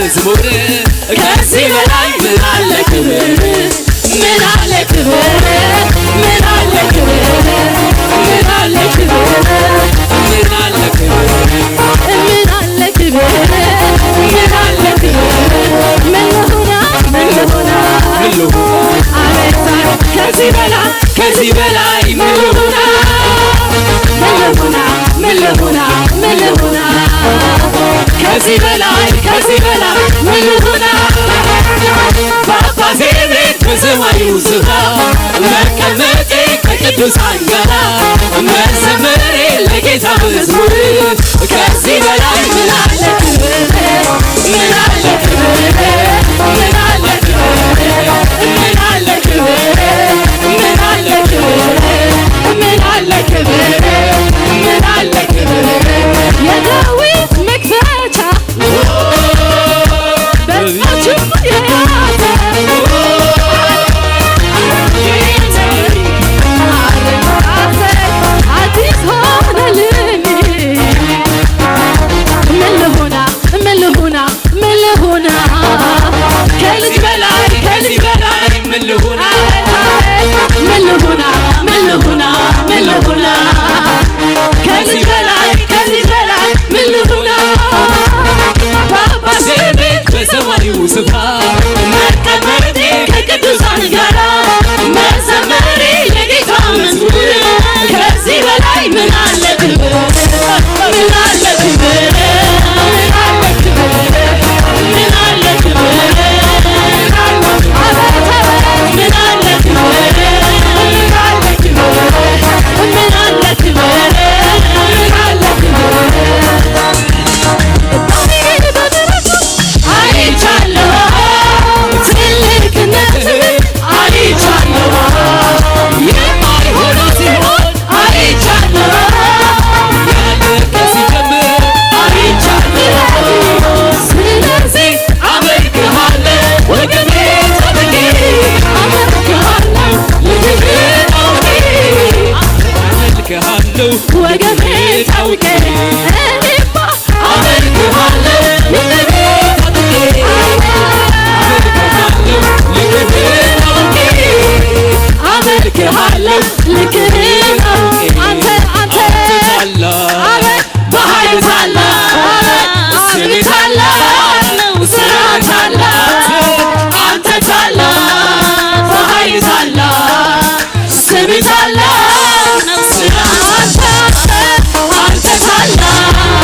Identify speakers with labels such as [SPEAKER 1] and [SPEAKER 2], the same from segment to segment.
[SPEAKER 1] መዝሙር ከዚህ በላይ ምን አለ ክብር ምን አለ ክብር ምን አለ ክብር ምን አለ ክብር ምን አለ ክብር ምን አለ ክብር ምን አለ ክብር ምን ልሁና አቤት ከዚህ በላይ ምን ልሁና ምን ልሁና ከዚህ በላይ ምን ልሁና በአባቴ ቤት በሰማዩ ስፍራ መቀመጤ ከቅዱሳን ጋራ መዘመሬ ለጌታ መዝሙር ከዚህ በላይ ምን አለ ክብር ምን አለ ክብር ምን አለ ክብር ምን አለ ክብር ምን አለ ክብር ምን አለ ክብር ምን አለ ክብር የዳዊት መክፈቻ በእጁ የያዘ አዲስ ሆነልኝ ምን ልሁና ከልጅ በላይ ምን ልሁና ከልጅ በላይ ምን ልሁና በአባቴ ቤት በሰማዩ ስፍራ መቀመጤ ከቅዱሳን ጋራ መዘመሬ የጌታ መዝሙር ከዚህ በላይ ምን አለ ክብር ምን አለ ክብር ምን አለ ክብር ምን አለ ክብር ምን አለ ክብር ምን አለ ክብር ምን አለ ክብር ምን አለ ክብር አይቻለሁ ትልቅነትህን አይቻለሁ የማይሆነው ሲሆን አይቻለሁ ያለቀ ሲጀምር አይቻለሁ ስለዚህ አመልክሃለሁ ወገኔ ታጥቄ አመልክሃለሁ ልክህን አውቄ አመልክሃለሁ ወገኔ ታጥቄ እኔማ አመልክሃለሁ ልክህን አመልክሃለሁ ልክህን አንተ በኃይል ታላቅ ስምህ ታላቅ ነው ስራ ታላቅ አንተ ታላቅ በኃይል ታላቅ ስምህ ታላቅ ነው ስራ አንተ ታላቅ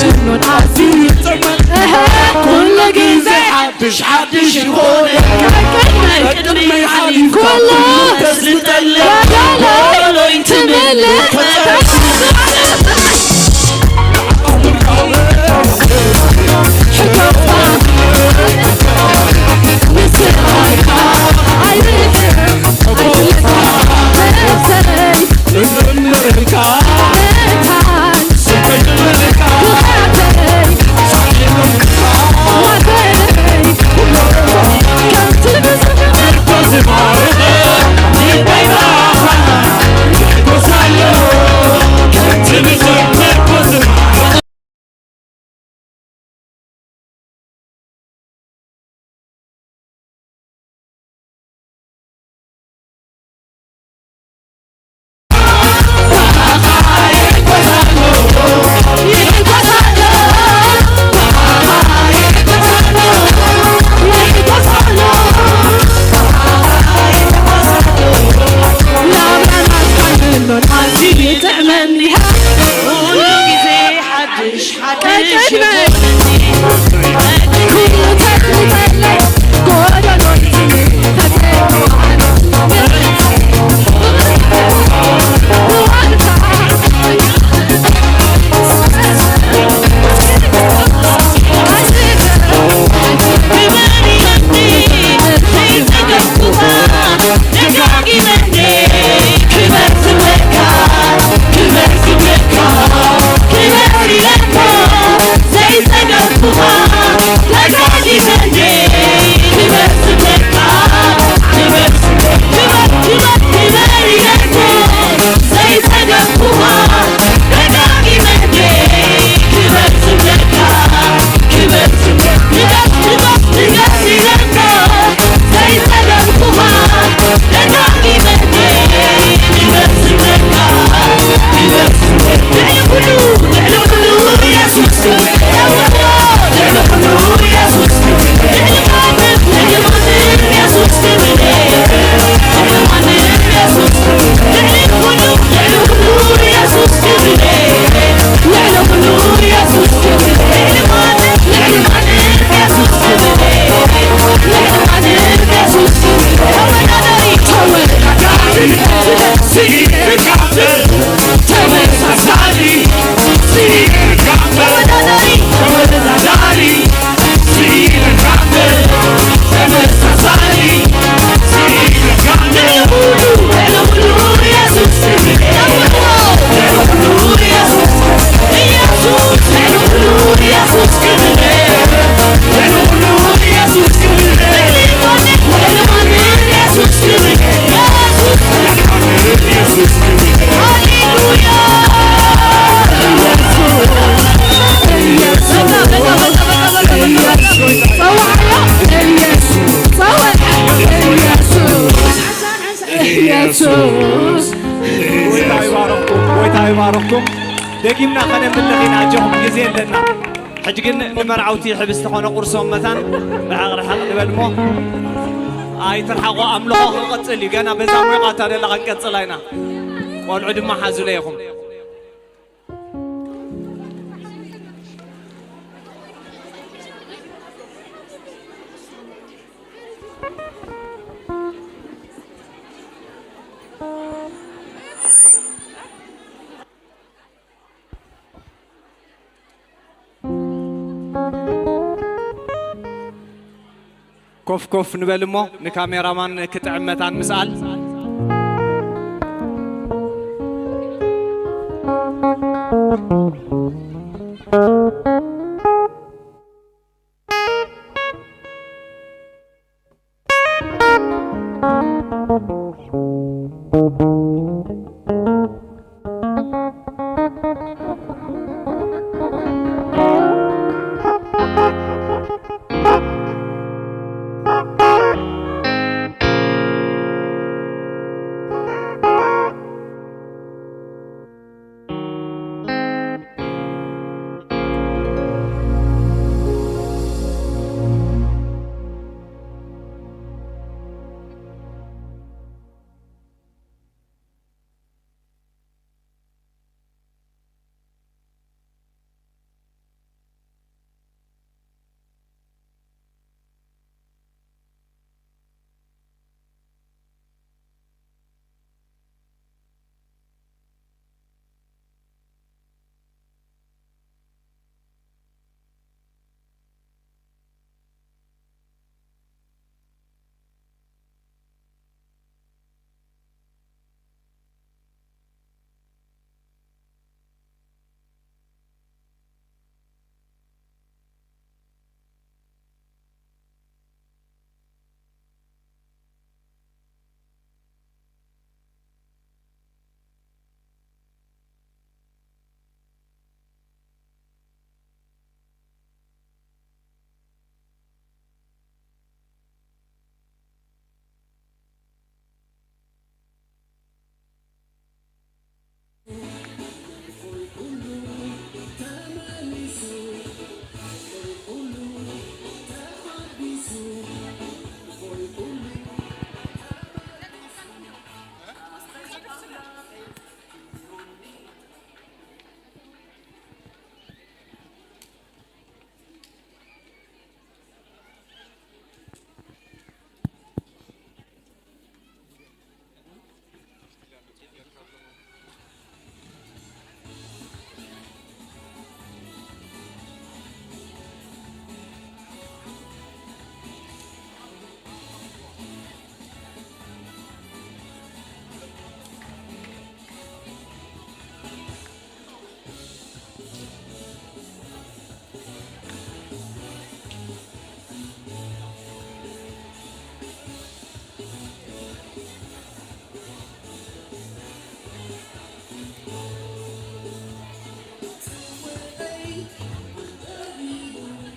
[SPEAKER 1] منو ناسي كل جزء حدش يكون كلمة حليف كله تسلتل كله يتمل
[SPEAKER 2] يبارككم دقيمنا خلينا بنلغينا جهم جزين لنا حجقن نمرعوتي حبس تخون قرصهم مثلا بعغر حق نبلمو اي تلحقوا املوه قتلي قنا بزامو قاتل لغا قتلينا والعد ما حازو ليكم كوف كوف نبلمو نكاميرامان كتعمتان مسأل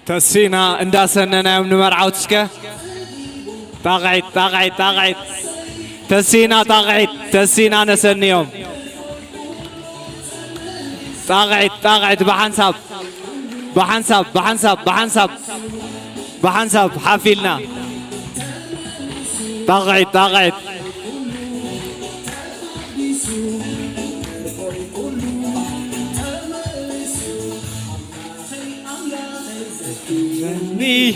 [SPEAKER 2] تسينا انداسنا يوم نمرعوتسك طاقعت تسينا طاقعت تسينا نسني يوم طاقعت بحنسب حافلنا طاقعت جني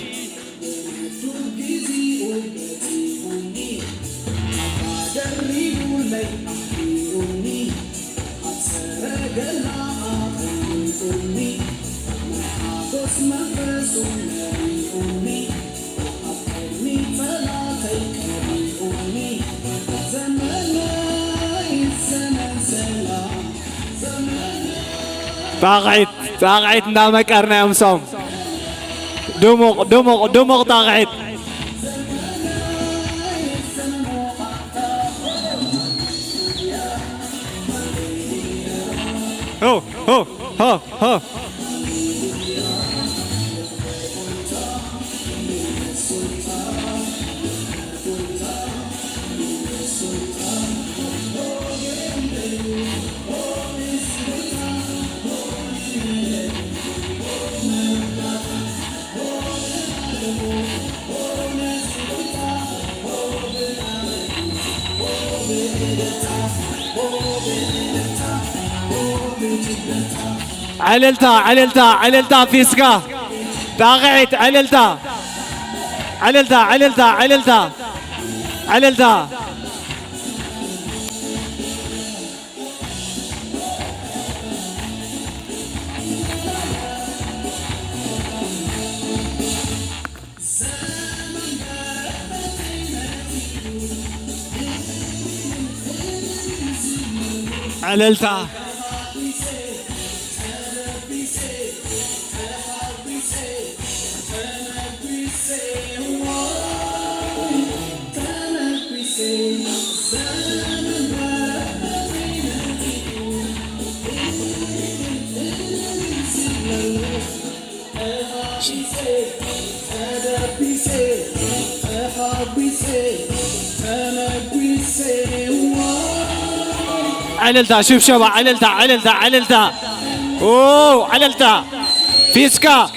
[SPEAKER 2] طاقعت ندامك أرنا يوم صوم دموق طاقعت هو عللتا فيسكا طاقعت عللتا عللتا عللتا شوف شباب عللتا اوه عللتا فيسكا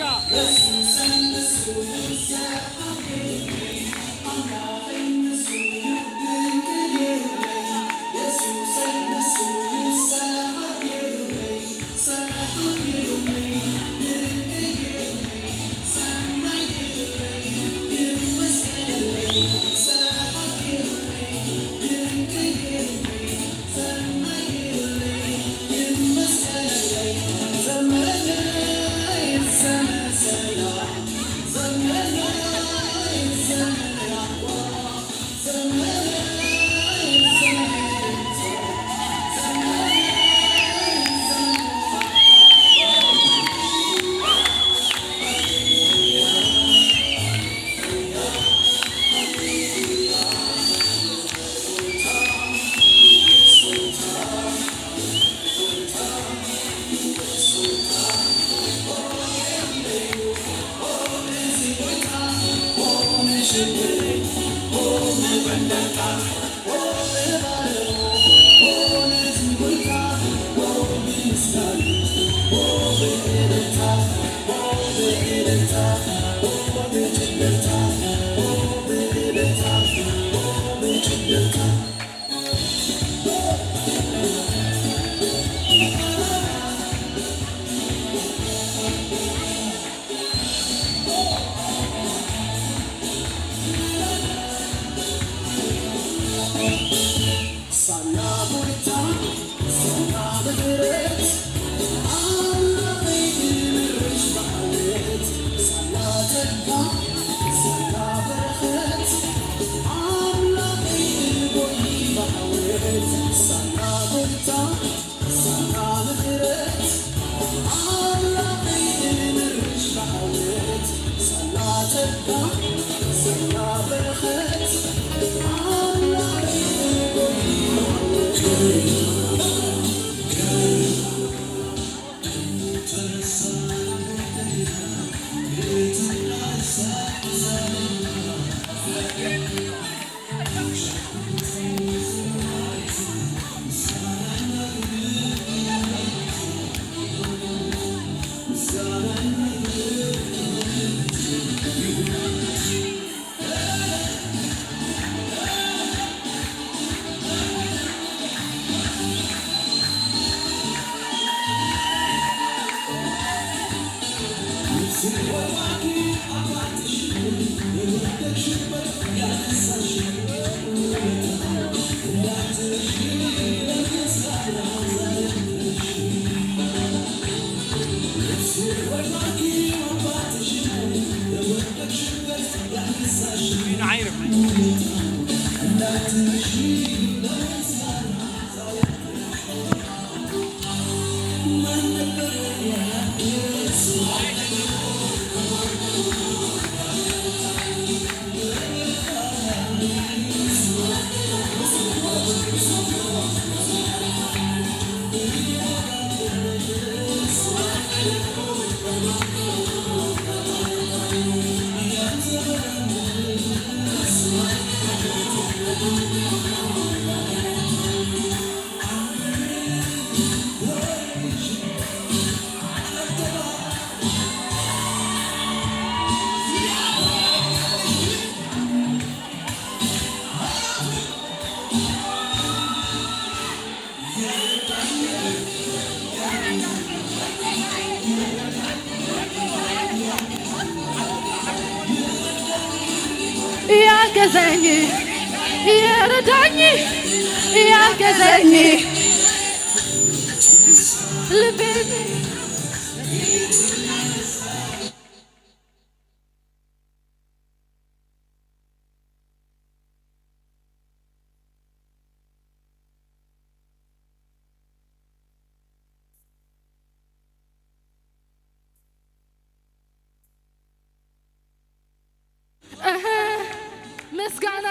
[SPEAKER 1] Sana ያገዘኝ የረዳኝ ያገዘኝ ልቤን ምስጋና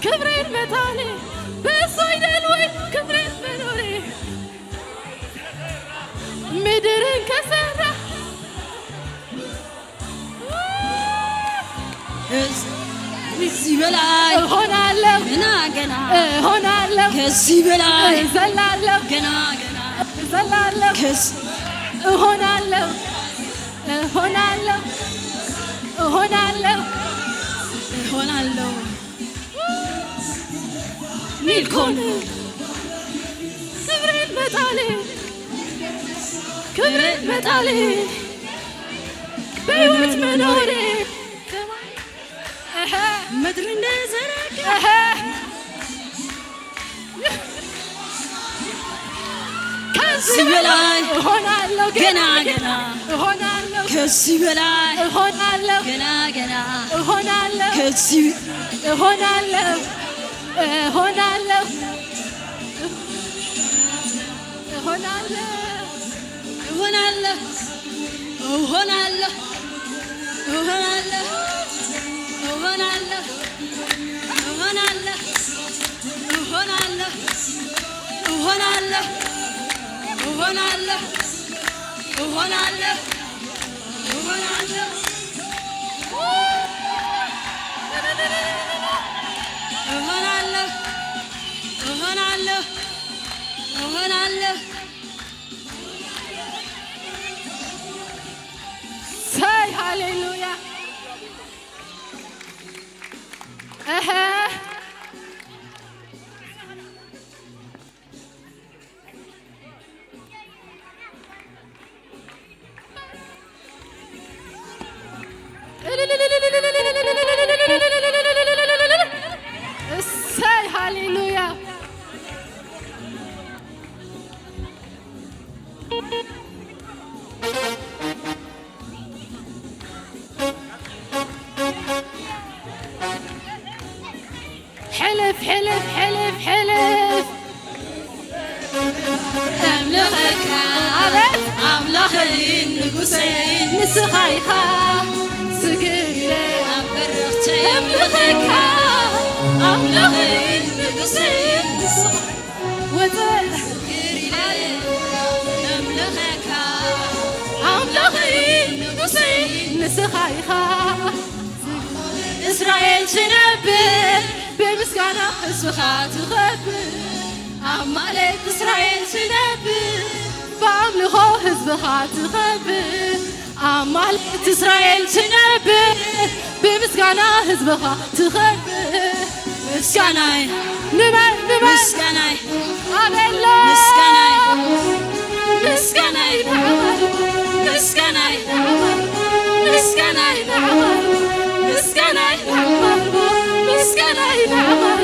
[SPEAKER 1] ክብሬን መታሌ በእሱ አይደል ወይ ክብሬን መኖሬ ምድርን ከሰራ
[SPEAKER 3] ከዚህ በላይ
[SPEAKER 1] እሆናለሁ
[SPEAKER 3] ገና ገና
[SPEAKER 1] እሆናለሁ
[SPEAKER 3] ከዚህ በላይ
[SPEAKER 1] እዘላለሁ
[SPEAKER 3] ገና ገና
[SPEAKER 1] እዘላለሁ እሆናለሁ እሆናለሁ እሆናለሁ
[SPEAKER 3] እሆናለሁ ሚልኮን
[SPEAKER 1] ክብሬን መጣሌ ክብሬን መጣሌ በሕይወት መኖሬ
[SPEAKER 3] ምድር እንደዘረጋ ከዚህ በላይ እሆናለሁ ገና ገና እሆናለሁ ከዚህ በላይ እሆናለሁ ገና ገና እሆናለሁ ከዚህ እሆናለሁ እሆናለሁ እሆናለሁ እሆናለሁ እሆናለሁ እሆናለሁ እሆናለሁ እሆናለሁ እሆናለሁ እሆናለሁ እሆናለሁ እሆናለሁ እሆናለሁ እሆናለሁ እሆናለሁ እሆናለሁ
[SPEAKER 1] say hallelujah say hallelujah حلف حلف حلف حلف أملخك أملخي نقصين نسخيخا سقيلي أمبرختي أملخك أملخي نقصين نسخيخا أملخك أملخي نقصين نسخيخا إسرائيل تنبه بمسكانة حسبها تخبر عمالك إسرائيل تنبه بعملها حسبها تخبر عمالك إسرائيل تنبه بمسكانة حسبها تخبر مسكاناي نمر مسكاناي عملا مسكاناي مسكاناي نعمر مسكاناي نعمر مسكاناي نعمر مسكاناي نعمر مسكاناي نعمر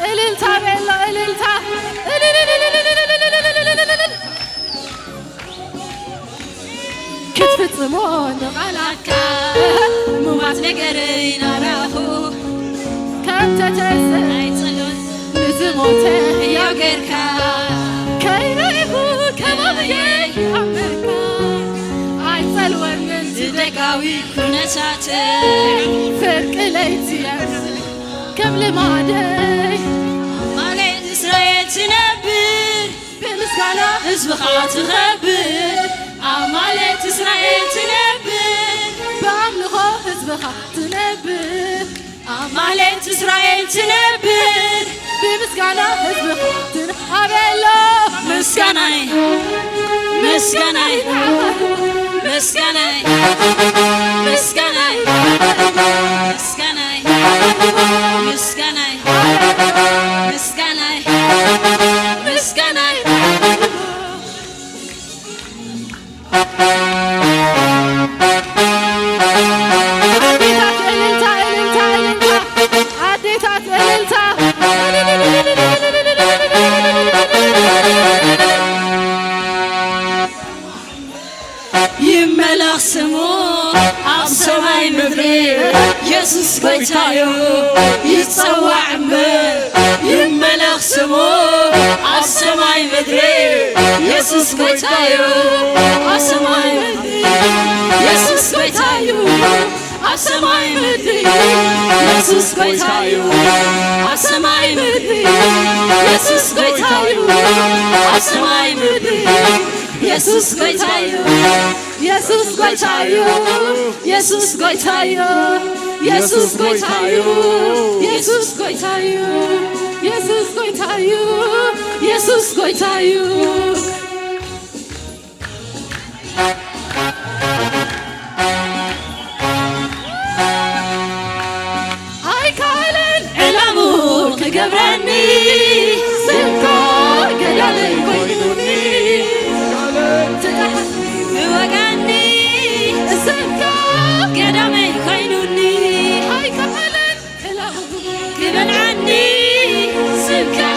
[SPEAKER 1] إللتا بيلا إللتا كتفت زمان غلاكا موات نقرين أراخو كم تتسل عيطلون نزموته يا غيركا كيريبو كمامي عمركا عيطلون من تدقاوي كنساتك فرق ليتي كم لمعدي مالين إسرائيل تنبر بمسكانة حسبها تخبر عمالة إسرائيل تنبر بعملها حسبها تنبر عمالة إسرائيل تنبر بمسكانة حسبها تنبر مسكاناي مسكاناي مسكاناي مسكاناي مسكاناي مسكاناي مسكاناي مسكاناي عديتك إللتا يملخ سمو عالسماي مدري يسوس قويتايو يتصوع عمر يملخ سمو عالسماي مدري يسوس قويتايو عالسماي مدري يسوس قويتايو عالسماي مدري يسوس قويتايو عالسماي مدري يسوس قويتايو عالسماي مدري يسوس قويتايو يسوس قويتايو يسوس قويتايو يسوس قويتايو يسوس قويتايو يسوس قويتايو يسوس قويتايو هاي كايلن الامور كقبرني سمكو قلالي كوينوني وقعني سمكو قدامي كوينوني هاي كايلن الامور قبل عني سمكو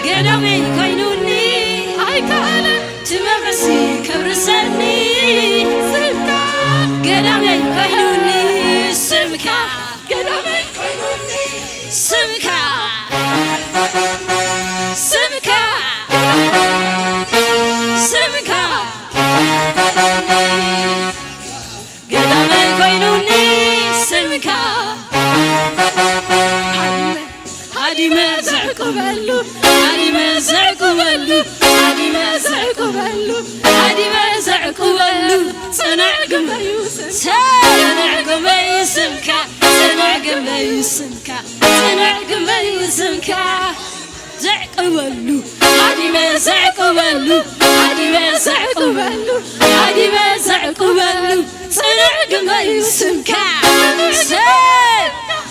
[SPEAKER 1] قدامي كوينوني
[SPEAKER 3] سمكا هادي مزعق بلو هادي مزعق بلو هادي مزعق بلو هادي مزعق بلو صنع قميوسم صنع قميوسمكا صنع قميوسمكا صنع قميوسمكا زعق بلو هادي مزعق بلو هادي مزعق بلو هادي مزعق بلو صنع قميوسمكا صنع قميوسمكا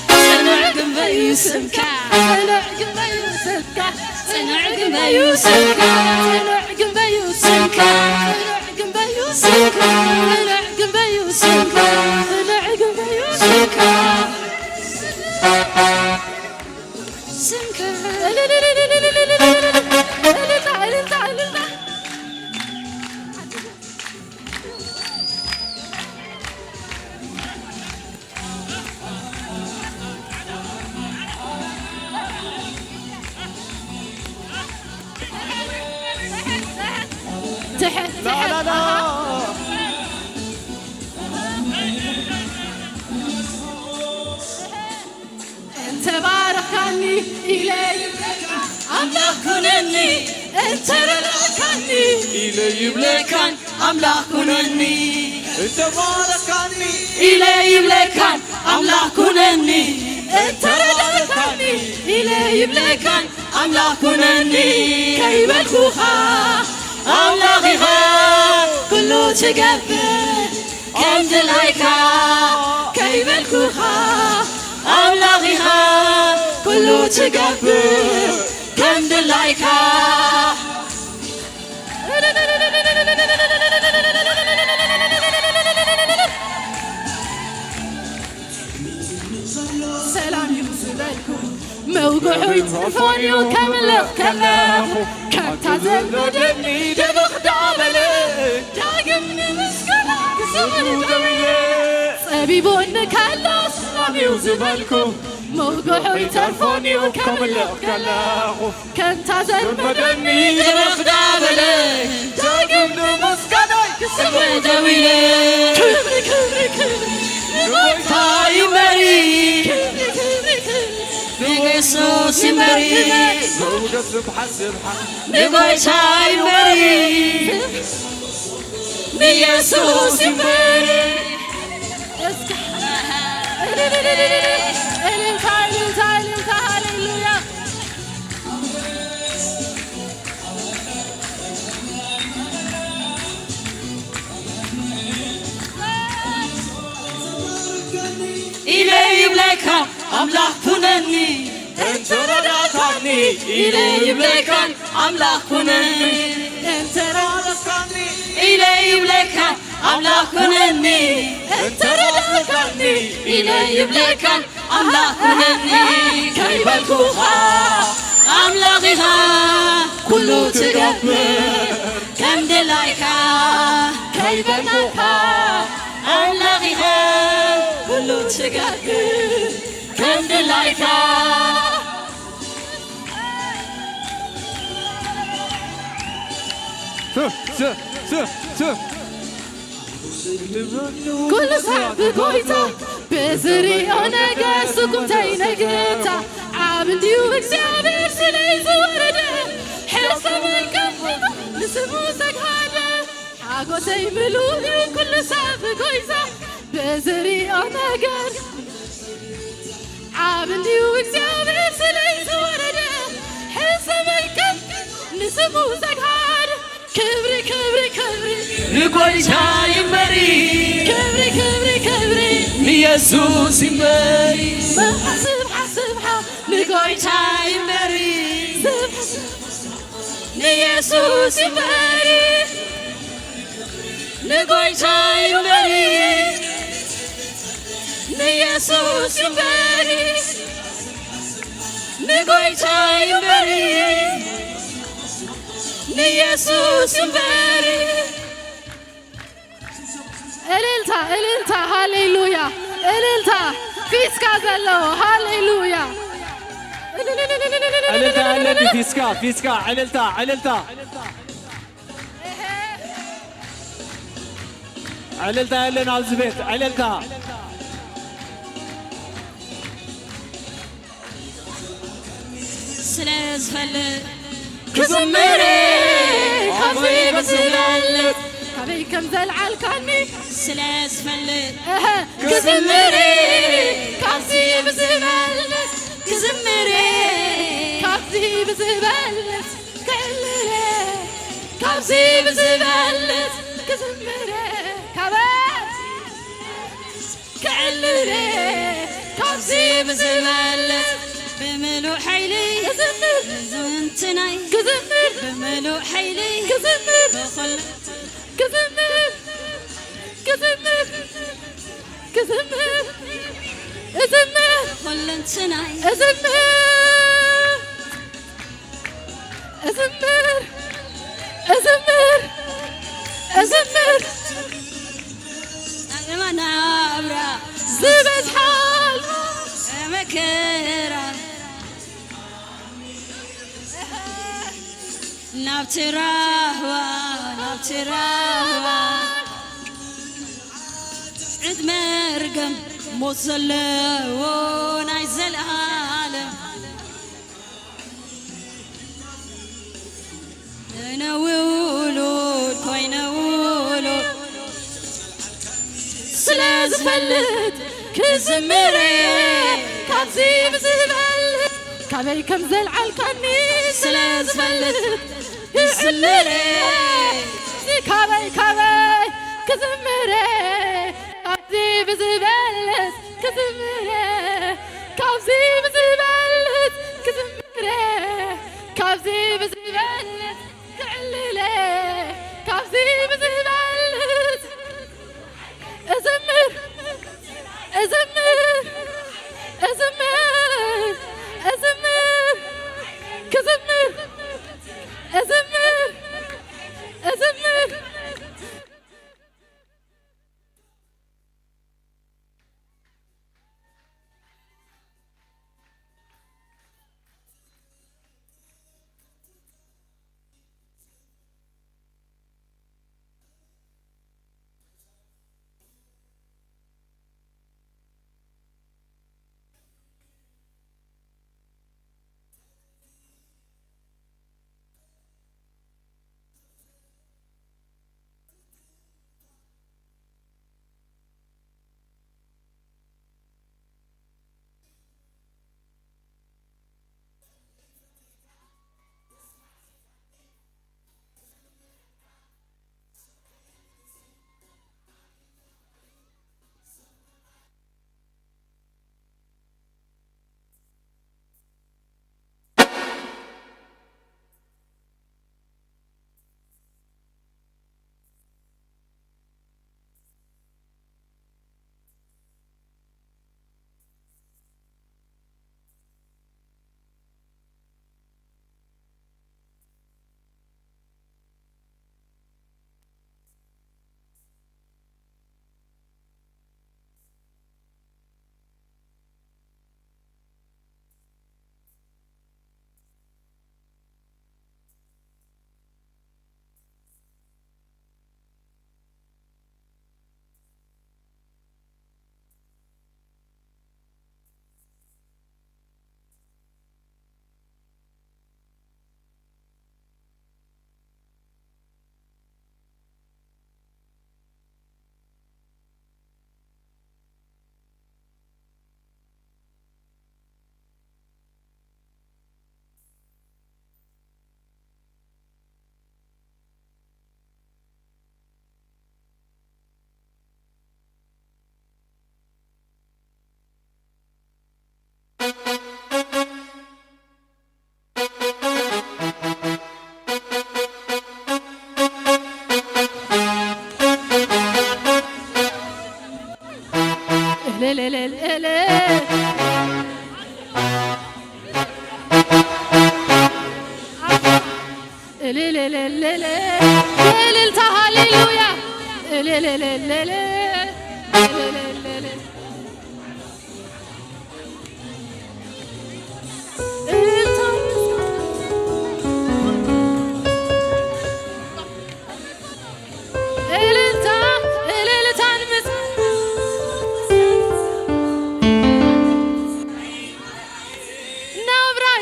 [SPEAKER 3] صنع قميوسمكا صنع قميوسمكا صنع قميوسمكا صنع قميوسمكا صنع قميوسمكا صنع قميوسمكا سمكا تحت
[SPEAKER 2] لا لا لا
[SPEAKER 3] انت باركني الي املاك كنني انت باركني
[SPEAKER 2] إلي
[SPEAKER 3] بلكان املاك كنني
[SPEAKER 2] انت باركني
[SPEAKER 3] الي بلكان املاك كنني انت باركني الي بلكان املاك كنني كيف الخوخه أملاقها كله تقبل كم دلايكا كيف الكوخا أملاقها كله تقبل كم دلايكا سلام يوسفلكم موقعي تلفوني وكمل كلامه كم تعزل بدني دبخ دابلي داقمني مسكنا كسوني دبلي صبيبون كلا سلام يوسفلكم موقعي تلفوني وكمل كلامه كم تعزل بدني دبخ دابلي داقمني مسكنا كسوني دبلي كبري كبري كبري تاي مري بيسوس مري
[SPEAKER 2] زوجة سبحة سبحة
[SPEAKER 3] نقول تاي مري بيسوس مري هاليلويا إلي بلكان أملاك كنني
[SPEAKER 2] انت رضعتني
[SPEAKER 3] إلي بلكان أملاك كنني أنت
[SPEAKER 2] باركني
[SPEAKER 3] إلي بلكان أملاك كنني أنت رضعتني إلي بلكان أملاك كنني كيف الكوخا أملاقها كله تقبل كم دلايكا كيف الكوخا أملاقها كله تقبل كم دلايكا كل صعب قويتا بزري أنا قاسكم تينقتا عابدي وكسابير سليز ورده حرصة من قبل لسموسك هذا حاقو سيملوني وكل صعب قويتا بزري أنا قاس عابدي وكسابير سليز ورده حرصة من قبل لسموسك هذا كبري كبري كبري
[SPEAKER 1] نقول شاي مري
[SPEAKER 3] كبري كبري كبري
[SPEAKER 1] يسوس مري
[SPEAKER 3] سبحة سبحة سبحة نقول
[SPEAKER 1] شاي مري
[SPEAKER 3] سبحة يسوس مري
[SPEAKER 1] نقول شاي مري
[SPEAKER 3] يسوس مري
[SPEAKER 1] نقول شاي مري
[SPEAKER 3] يسوس مري إللتا إللتا هاليلويا إللتا فيسكا زلو هاليلويا
[SPEAKER 2] عللتا فيسكا عللتا عللتا لنا الزبيت عللتا
[SPEAKER 3] سلازفلت كزمري كابزي بزبلت كابي كم زلعل كاني سلازفلت كزمري كابزي بزبلت كزمري كابزي بزبلت كالري كابزي بزبلت كزمري كابات كالري كابزي بزبلت بملو حيلي كزمر زنتناي كزمر بملو حيلي كزمر بخل كزمر كزمر كزمر كزمر خلنتناي كزمر كزمر كزمر كزمر أنا نابرة زبد حال مكرة نبتراهوا عد مرقم مصلون عز العالم أنا وولود كوينا وولود سلاز فلت كزمري كابزي بزبلت كابي كم زلعل كاني سلاز فلت كزمري كابي كابي كزمري كابزي بزبلت كزمري كابزي بزبلت كزمري كابزي بزبلت كعللي كابزي بزبلت أزمر أزمر أزمر أزمر كزمر أزمر أزمر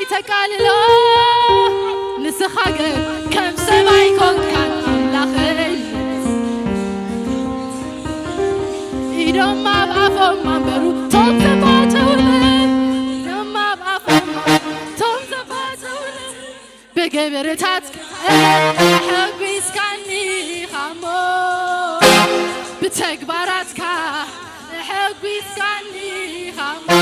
[SPEAKER 3] تقاللو نسخاجر كم سماي كون كان لاخي إيدهم ما بعفهم ما برو توم زباتونا إيدهم ما بعفهم توم زباتونا بجبرتات حبي سكاني خامو بتكبراتك حبي سكاني خامو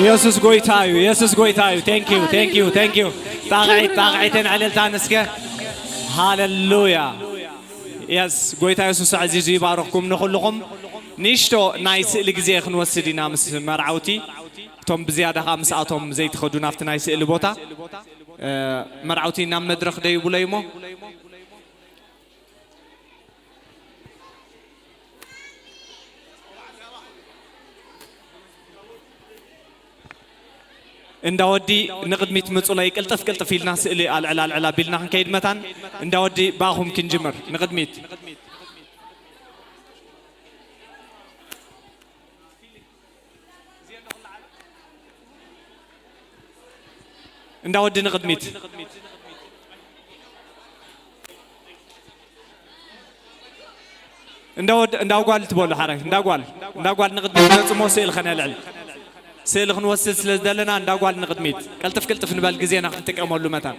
[SPEAKER 2] يسوس قويتايو يسوس قويتايو ثانك يو ثانك يو ثانك يو طاغعتين على التانسكه هاللويا يس قويتايو يسوس عزيزي يبارككم نخلكم نيشتو نايس الجزيه خنوسدينا مس مرعوتي توم بزياده خمس اتوم زيت خدونا في نايس البوتا مرعوتي نام مدرخ دي بوليمو انداودي نقدميت مصولاي قلطف فيلنا سئلي على بيلنا كيد متان انداودي باخم كنجمر نقدميت انداودي نقدميت انداوغال تبول حرك انداوغال نقدميت نصمو سئل خنا العلي سيل خنوسل سلازدلنا انداغوال نقدميت قلطف نبال غزينا نتقمولو متان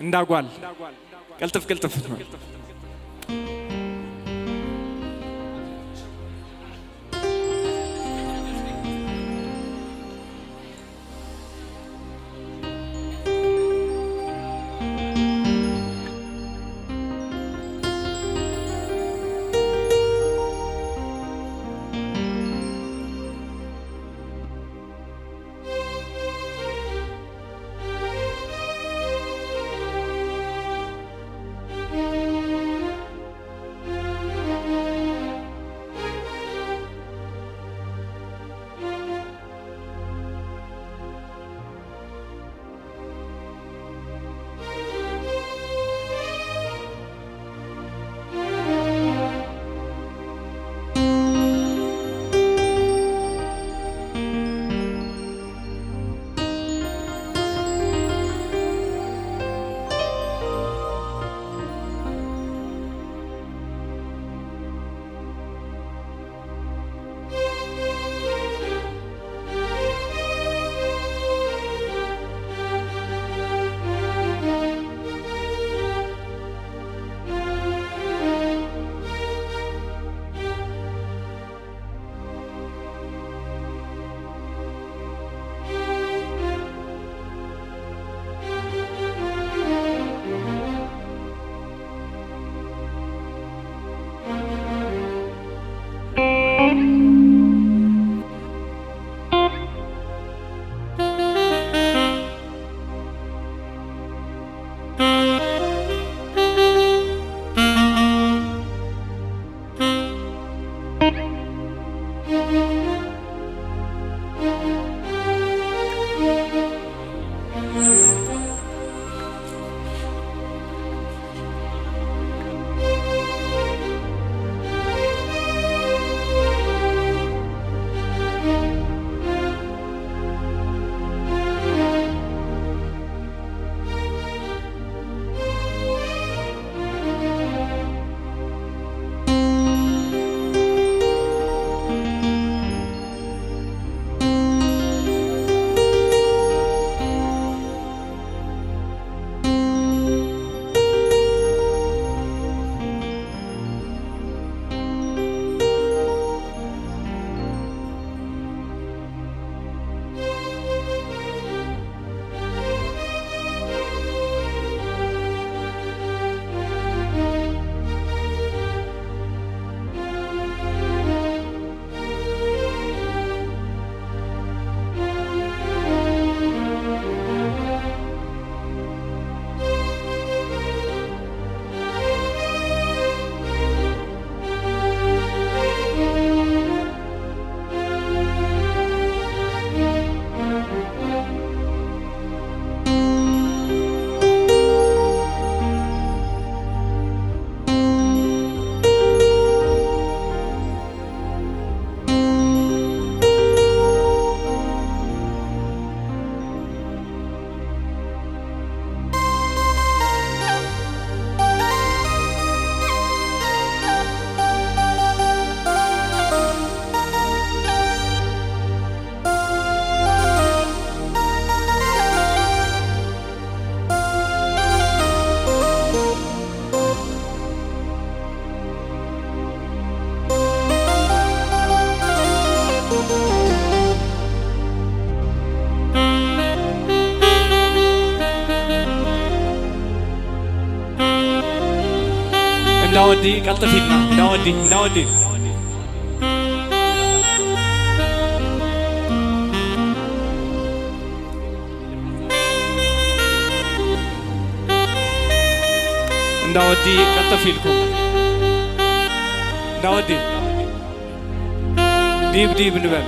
[SPEAKER 2] انداغوال قلطف እንዳወዲ ቀልጥፊልና እንዳወዲ እንዳወዲ ቀልጥፊልኩም እንዳወዲ ዲብ ንበል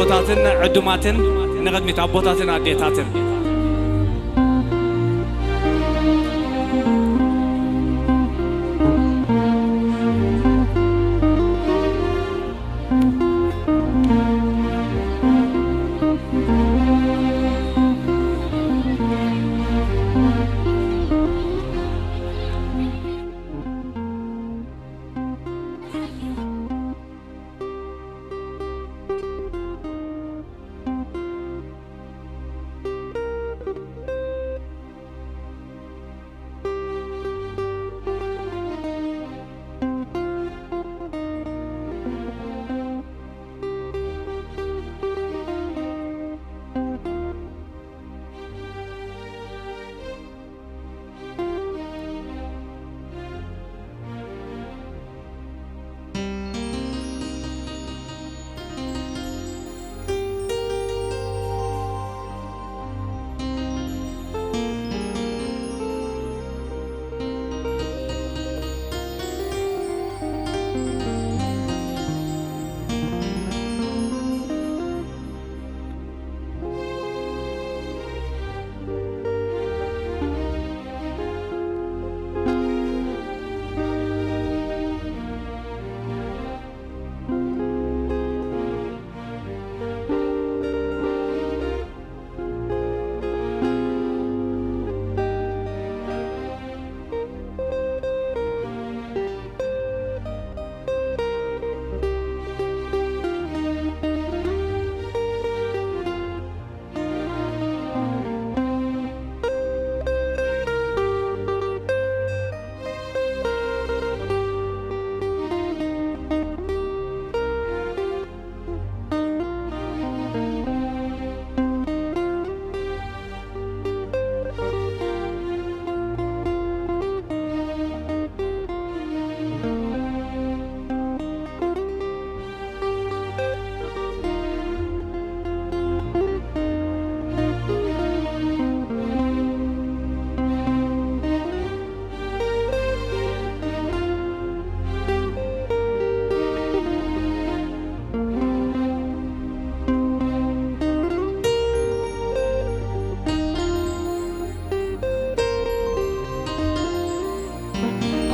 [SPEAKER 2] أبوتاتن عدوماتن نقدمت أبوتاتن عديتاتن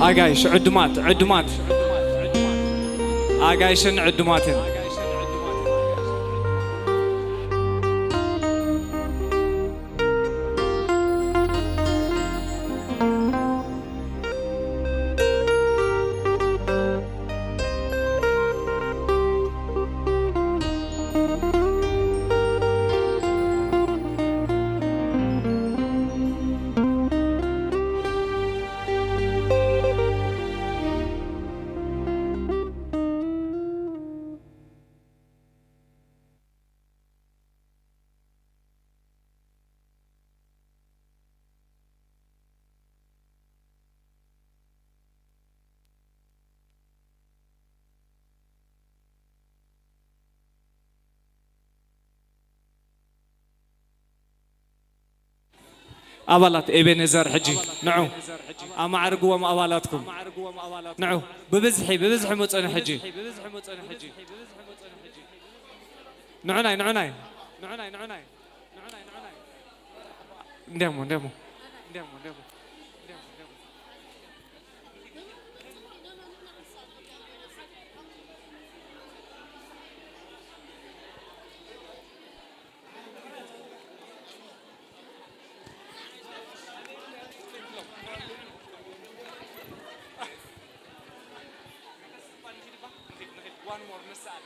[SPEAKER 2] آجايش عدومات آجايشن عدوماتن أبالات إبنزر حجي نعو أما عرقوا ما أبالاتكم نعو ببزحي متصن حجي نعناي ندمو one more message.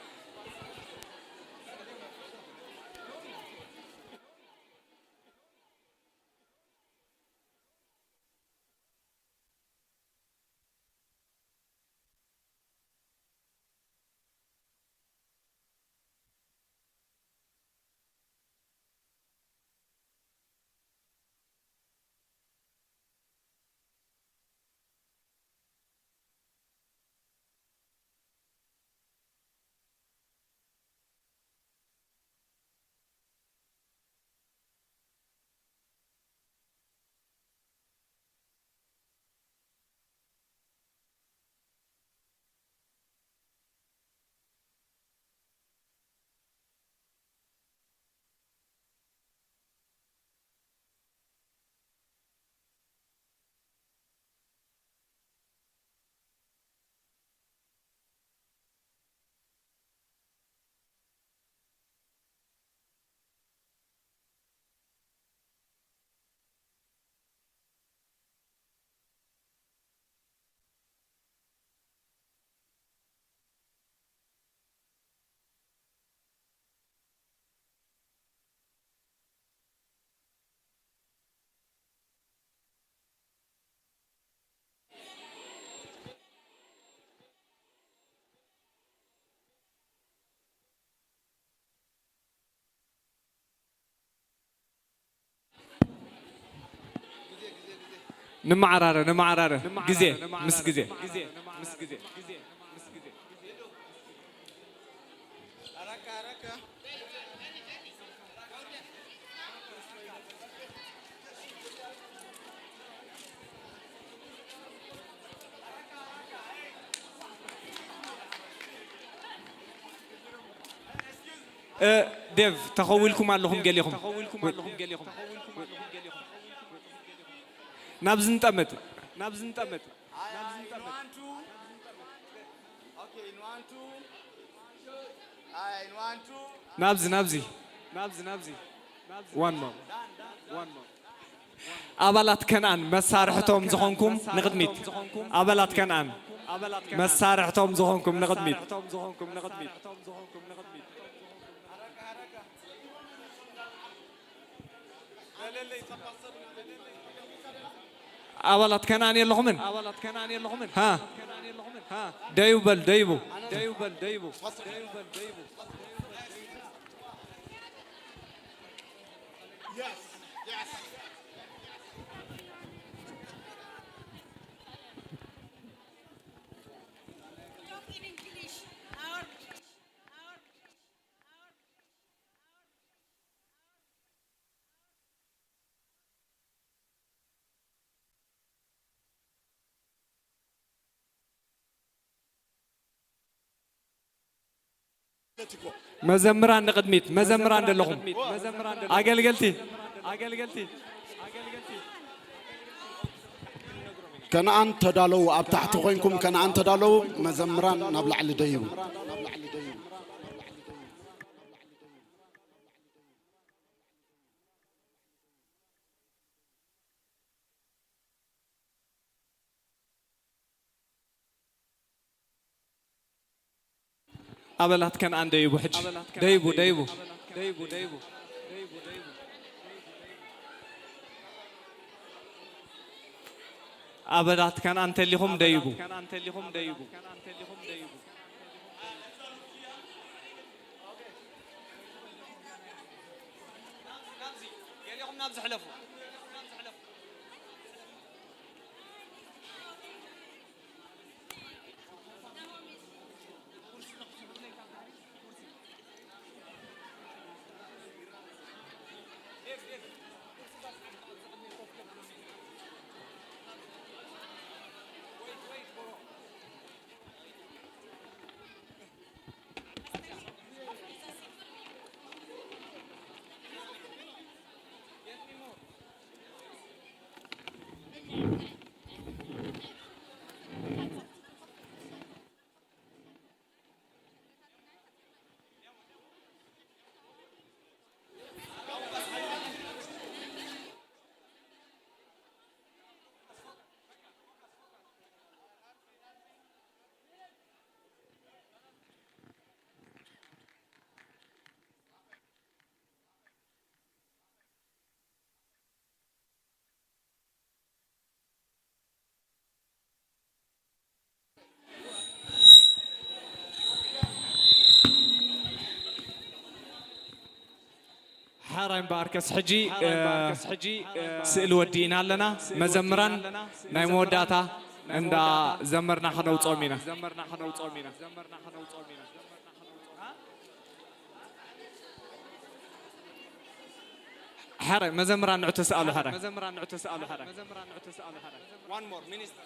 [SPEAKER 2] نمعرارة جزء مس جزء ديف تخولكم علىهم قاليهم نابزن تمت نابزي one more أبلات كنان مسارحتهم زخونكم نقدميت أبلات كنان مسارحتهم زخونكم نقدميت أبلات كنان يلهمن ها دايبو مزمران نقدميت مزمران دلهم أقل قلتي
[SPEAKER 4] كنعان تدالو أب تحت خوينكم كنعان تدالو مزمران نبلع لديو
[SPEAKER 2] أبلات كان عن دايبو حج دايبو أبلات كان عن تليهم دايبو حرام باركس حجي سئل ودينا لنا مزمران ناي موداتا عند زمرنا خنو صومينا حرام مزمران نعتسألوا حرام one more minister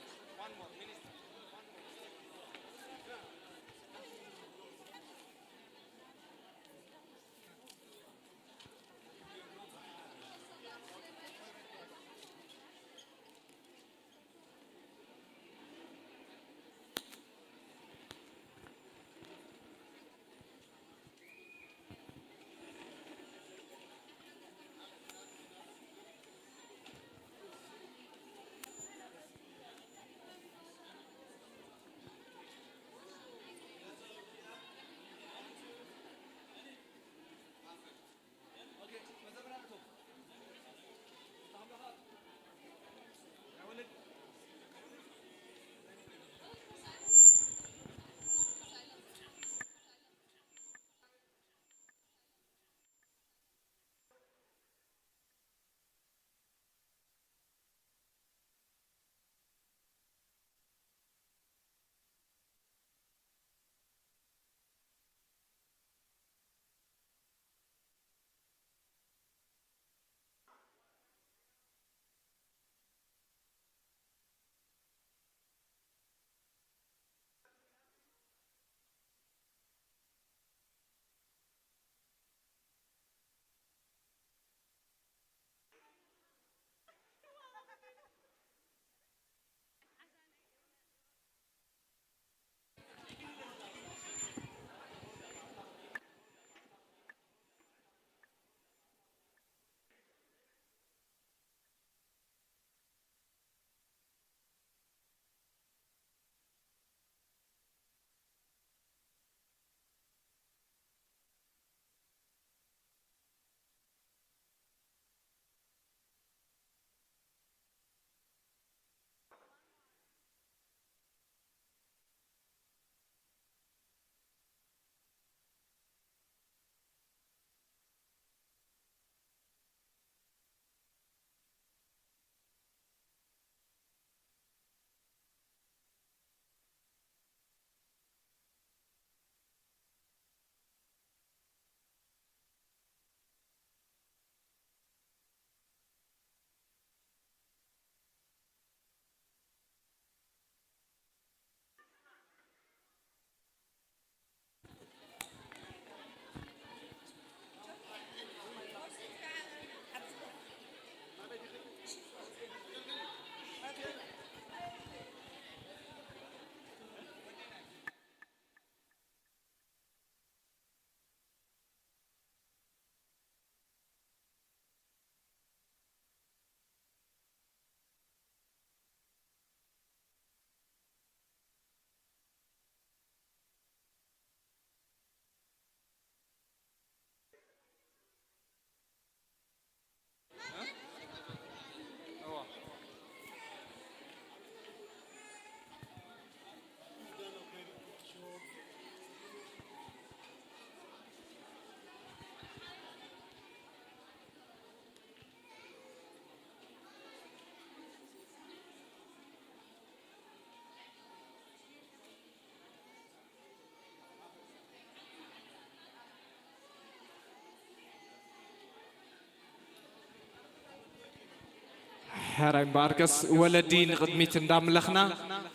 [SPEAKER 2] حراي باركس ولدين قدميت ندام لخنا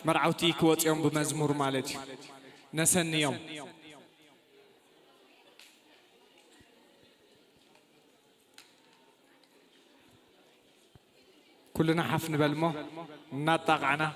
[SPEAKER 2] مرعوتي كوت يوم بمزمور مالتي نسني يوم كلنا حفن بالمو نطق عنا